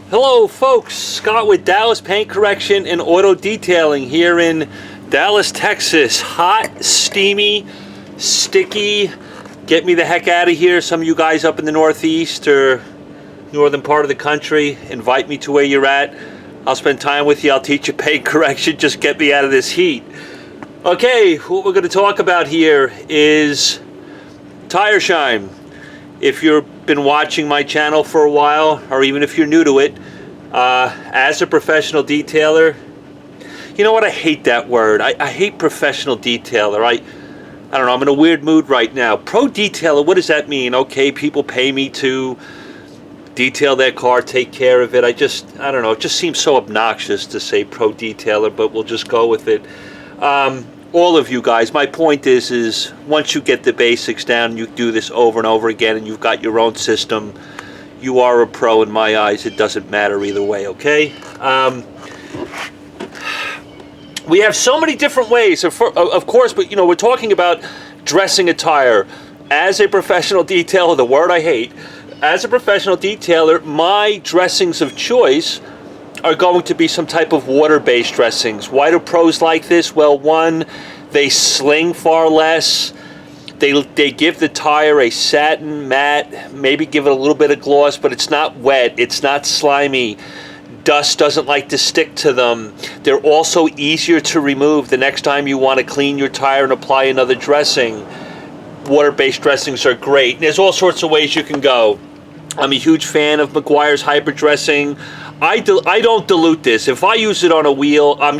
Hello folks, Scott with Dallas Paint Correction and Auto Detailing here in Dallas, Texas. Hot, steamy, sticky. Get me the heck out of here. Some of you guys up in the Northeast or northern part of the country, invite me to where you're at. I'll spend time with you. I'll teach you paint correction. Just get me out of this heat. Okay, what we're going to talk about here is tire shine. If you've been watching my channel for a while, or even if you're new to it, as a professional detailer, you know what, I hate that word. I hate professional detailer. I don't know, I'm in a weird mood right now. Pro detailer, what does that mean? Okay, people pay me to detail their car, take care of it. I don't know, it just seems so obnoxious to say pro detailer, but we'll just go with it. All of you guys, my point is once you get the basics down, you do this over and over again, and you've got your own system, you are a pro in my eyes. It doesn't matter either way, okay? We have so many different ways, of course, but you know, we're talking about dressing a tire. As a professional detailer, the word I hate, as a professional detailer, my dressings of choice are going to be some type of water-based dressings. Why do pros like this? Well, one, they sling far less. They give the tire a satin matte, maybe give it a little bit of gloss, but it's not wet, it's not slimy. Dust doesn't like to stick to them. They're also easier to remove the next time you want to clean your tire and apply another dressing. Water-based dressings are great. There's all sorts of ways you can go. I'm a huge fan of Meguiar's hybrid dressing. I don't dilute this. If I use it on a wheel, I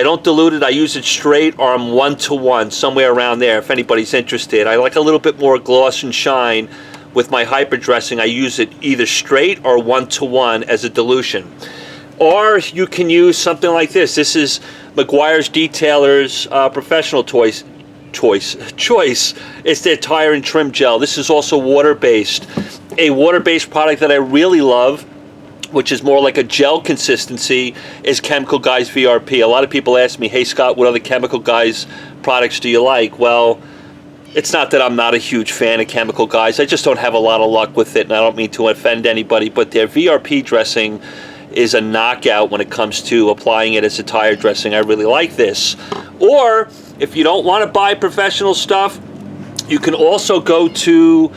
don't dilute it, I use it straight, or I'm 1-to-1, somewhere around there if anybody's interested. I like a little bit more gloss and shine with my hybrid dressing. I use it either straight or 1-to-1 as a dilution. Or you can use something like this. This is Meguiar's Detailer's professional choice. It's their tire and trim gel. This is also water-based. A water-based product that I really love, which is more like a gel consistency, is Chemical Guys VRP. A lot of people ask me, hey Scott, what other Chemical Guys products do you like? Well, it's not that I'm not a huge fan of Chemical Guys. I just don't have a lot of luck with it, and I don't mean to offend anybody, but their VRP dressing is a knockout when it comes to applying it as a tire dressing. I really like this. Or, if you don't want to buy professional stuff, you can also go to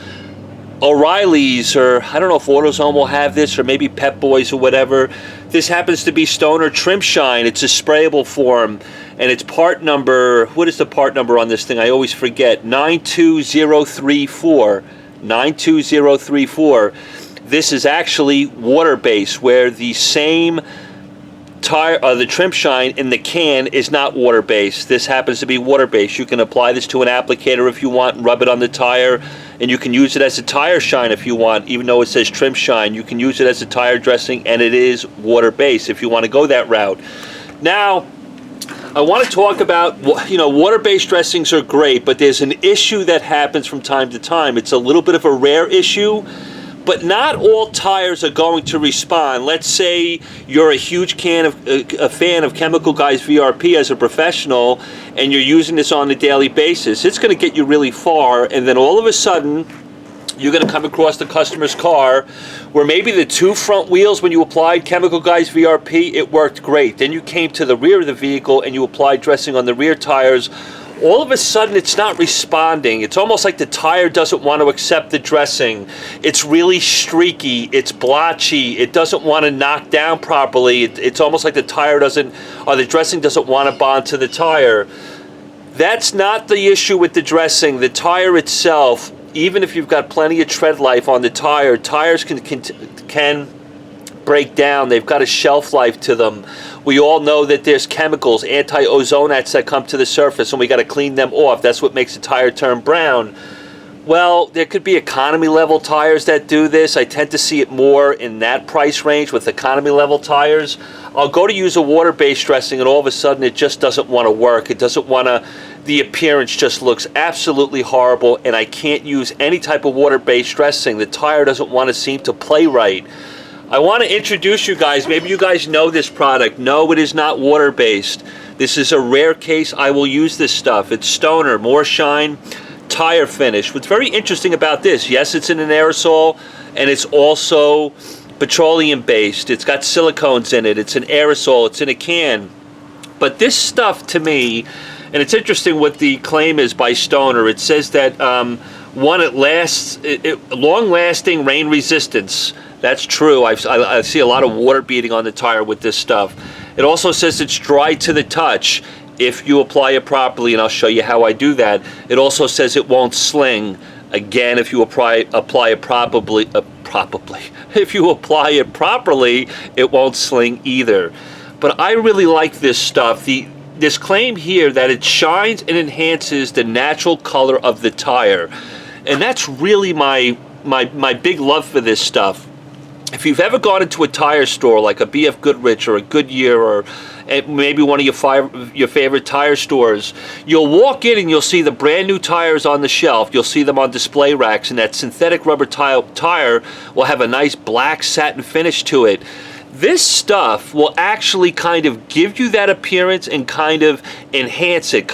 O'Reilly's, or I don't know if AutoZone will have this, or maybe Pep Boys or whatever. This happens to be Stoner Trim Shine. It's a sprayable form, and it's part number, what is the part number on this thing? I always forget. 92034. 92034. This is actually water-based, where the same tire, the trim shine in the can is not water-based. This happens to be water-based. You can apply this to an applicator if you want and rub it on the tire, and you can use it as a tire shine if you want. Even though it says trim shine, you can use it as a tire dressing, and it is water-based if you want to go that route. Now, I want to talk about, you know, water-based dressings are great, but there's an issue that happens from time to time. It's a little bit of a rare issue, but not all tires are going to respond. Let's say you're a huge fan of Chemical Guys VRP as a professional, and you're using this on a daily basis. It's going to get you really far, and then all of a sudden, you're going to come across the customer's car where maybe the two front wheels, when you applied Chemical Guys VRP, it worked great. Then you came to the rear of the vehicle and you applied dressing on the rear tires. All of a sudden, it's not responding. It's almost like the tire doesn't want to accept the dressing. It's really streaky. It's blotchy. It doesn't want to knock down properly. It's almost like the tire doesn't, or the dressing doesn't want to bond to the tire. That's not the issue with the dressing. The tire itself, even if you've got plenty of tread life on the tire, tires can break down. They've got a shelf life to them. We all know that there's chemicals, anti-ozonates that come to the surface, and we got to clean them off. That's what makes a tire turn brown. Well, there could be economy level tires that do this. I tend to see it more in that price range with economy level tires. I'll go to use a water-based dressing, and all of a sudden it just doesn't want to work. It doesn't want to, the appearance just looks absolutely horrible, and I can't use any type of water-based dressing. The tire doesn't want to seem to play right. I want to introduce you guys, maybe you guys know this product. No, it is not water-based. This is a rare case. I will use this stuff. It's Stoner, More Shine, Tire Finish. What's very interesting about this, yes, it's in an aerosol, and it's also petroleum based, it's got silicones in it, it's an aerosol, it's in a can. But this stuff to me, and it's interesting what the claim is by Stoner, it says that one, it lasts, long-lasting rain resistance. That's true. I see a lot of water beading on the tire with this stuff. It also says it's dry to the touch if you apply it properly, and I'll show you how I do that. It also says it won't sling. Again, if you apply it properly, if you apply it properly, it won't sling either. But I really like this stuff. This claim here that it shines and enhances the natural color of the tire, and that's really my big love for this stuff. If you've ever gone into a tire store like a BF Goodrich or a Goodyear or maybe one of your favorite tire stores, you'll walk in and you'll see the brand new tires on the shelf. You'll see them on display racks, and that synthetic rubber tire will have a nice black satin finish to it. This stuff will actually kind of give you that appearance and kind of enhance it.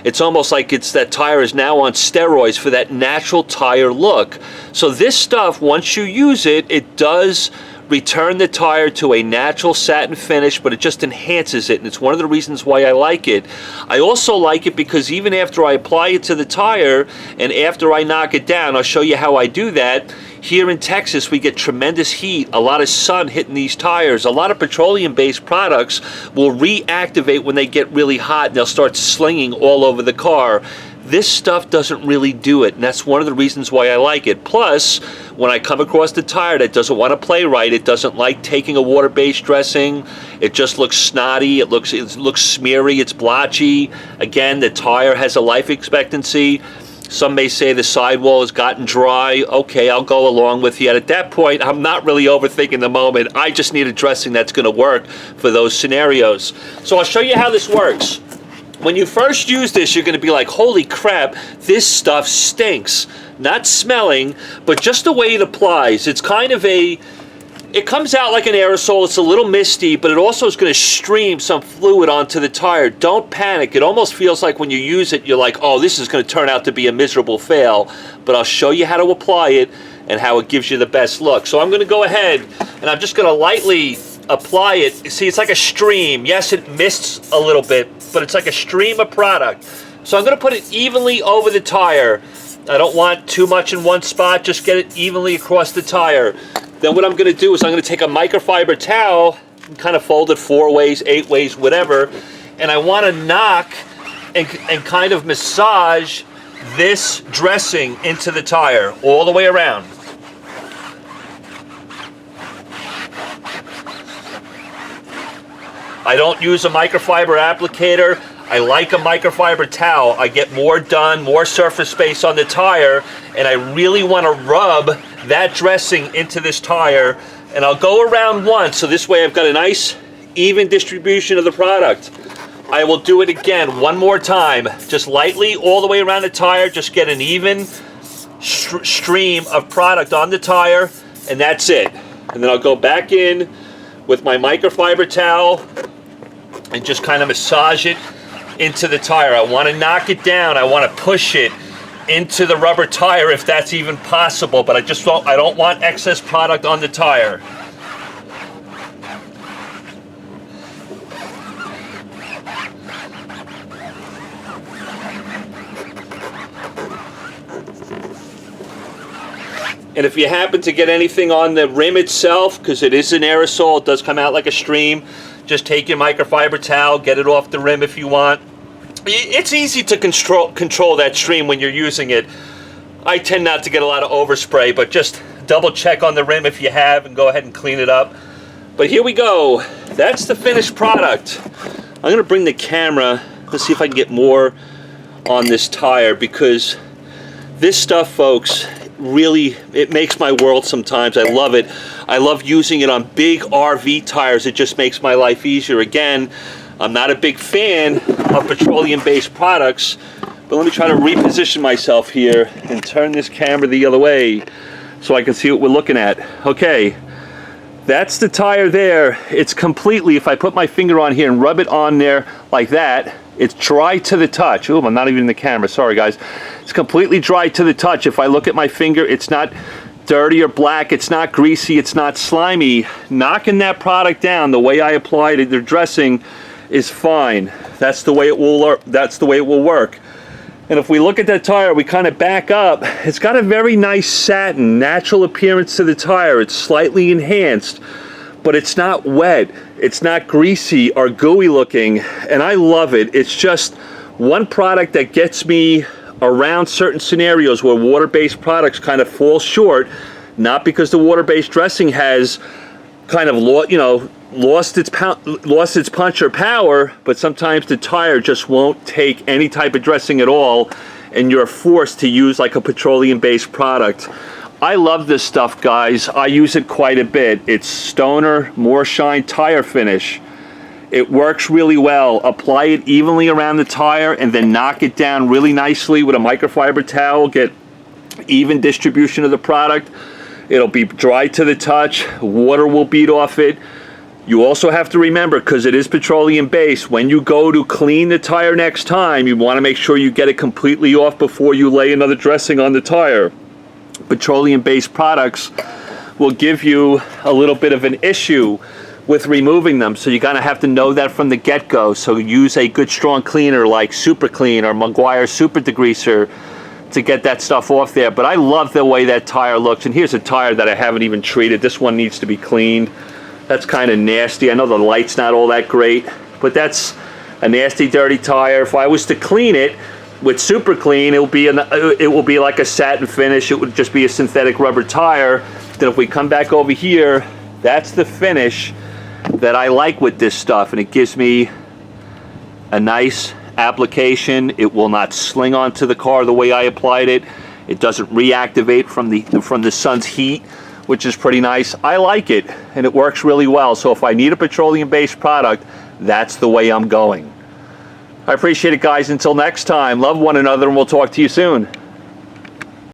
It's almost like that tire is now on steroids for that natural tire look. So this stuff, once you use it, it does return the tire to a natural satin finish, but it just enhances it, and it's one of the reasons why I like it. I also like it because even after I apply it to the tire and after I knock it down, I'll show you how I do that. Here in Texas, we get tremendous heat, a lot of sun hitting these tires. A lot of petroleum-based products will reactivate when they get really hot, and they'll start slinging all over the car. This stuff doesn't really do it, and that's one of the reasons why I like it. Plus, when I come across the tire that doesn't want to play right, it doesn't like taking a water-based dressing, it just looks snotty, it looks smeary, it's blotchy. Again, the tire has a life expectancy. Some may say the sidewall has gotten dry. Okay, I'll go along with you. At that point, I'm not really overthinking the moment. I just need a dressing that's going to work for those scenarios. So I'll show you how this works. When you first use this, you're going to be like, holy crap, this stuff stinks. Not smelling, but just the way it applies. It's kind of it comes out like an aerosol. It's a little misty, but it also is going to stream some fluid onto the tire. Don't panic. It almost feels like when you use it, you're like, oh, this is going to turn out to be a miserable fail. But I'll show you how to apply it and how it gives you the best look. So I'm going to go ahead and I'm just going to lightly apply it. See, it's like a stream. Yes, it mists a little bit, but it's like a stream of product. So I'm going to put it evenly over the tire. I don't want too much in one spot. Just get it evenly across the tire. Then what I'm going to do is I'm going to take a microfiber towel and kind of fold it 4 ways, 8 ways, whatever. And I want to knock and kind of massage this dressing into the tire all the way around. I don't use a microfiber applicator. I like a microfiber towel. I get more done, more surface space on the tire, and I really want to rub that dressing into this tire, and I'll go around once, so this way I've got a nice even distribution of the product. I will do it again one more time, just lightly all the way around the tire, just get an even stream of product on the tire, and that's it. And then I'll go back in with my microfiber towel and just kind of massage it into the tire. I want to knock it down. I want to push it into the rubber tire if that's even possible, but I don't want excess product on the tire. And if you happen to get anything on the rim itself, because it is an aerosol, it does come out like a stream, just take your microfiber towel, get it off the rim if you want. It's easy to control that stream when you're using it. I tend not to get a lot of overspray, but just double check on the rim if you have and go ahead and clean it up. But here we go. That's the finished product. I'm going to bring the camera. Let's see if I can get more on this tire, because this stuff, folks, really, it makes my world sometimes. I love it. I love using it on big RV tires. It just makes my life easier. Again, I'm not a big fan of petroleum-based products, but let me try to reposition myself here and turn this camera the other way so I can see what we're looking at. Okay, that's the tire there. It's completely, if I put my finger on here and rub it on there like that, it's dry to the touch. Oh, I'm not even in the camera. Sorry, guys. It's completely dry to the touch. If I look at my finger, it's not dirty or black. It's not greasy, it's not slimy. Knocking that product down the way I applied it, the dressing is fine. That's the way it will work. And if we look at that tire, we kind of back up. It's got a very nice satin, natural appearance to the tire. It's slightly enhanced, but it's not wet. It's not greasy or gooey looking, and I love it. It's just one product that gets me around certain scenarios where water-based products kind of fall short, not because the water-based dressing has kind of lost its punch or power, but sometimes the tire just won't take any type of dressing at all, and you're forced to use like a petroleum-based product. I love this stuff, guys. I use it quite a bit. It's Stoner More Shine Tire Finish. It works really well. Apply it evenly around the tire and then knock it down really nicely with a microfiber towel. Get even distribution of the product. It'll be dry to the touch. Water will bead off it. You also have to remember, because it is petroleum based, when you go to clean the tire next time, you want to make sure you get it completely off before you lay another dressing on the tire. Petroleum based products will give you a little bit of an issue with removing them, so you're gonna have to know that from the get-go. So use a good strong cleaner like Super Clean or Meguiar's Super Degreaser to get that stuff off there. But I love the way that tire looks. And here's a tire that I haven't even treated. This one needs to be cleaned. That's kind of nasty. I know the light's not all that great, but that's a nasty, dirty tire. If I was to clean it with Super Clean, it will be like a satin finish. It would just be a synthetic rubber tire. Then if we come back over here, that's the finish that I like with this stuff, and it gives me a nice application. It will not sling onto the car the way I applied it. It doesn't reactivate from the sun's heat, which is pretty nice. I like it, and it works really well. So if I need a petroleum-based product, that's the way I'm going. I appreciate it, guys. Until next time, love one another, and we'll talk to you soon.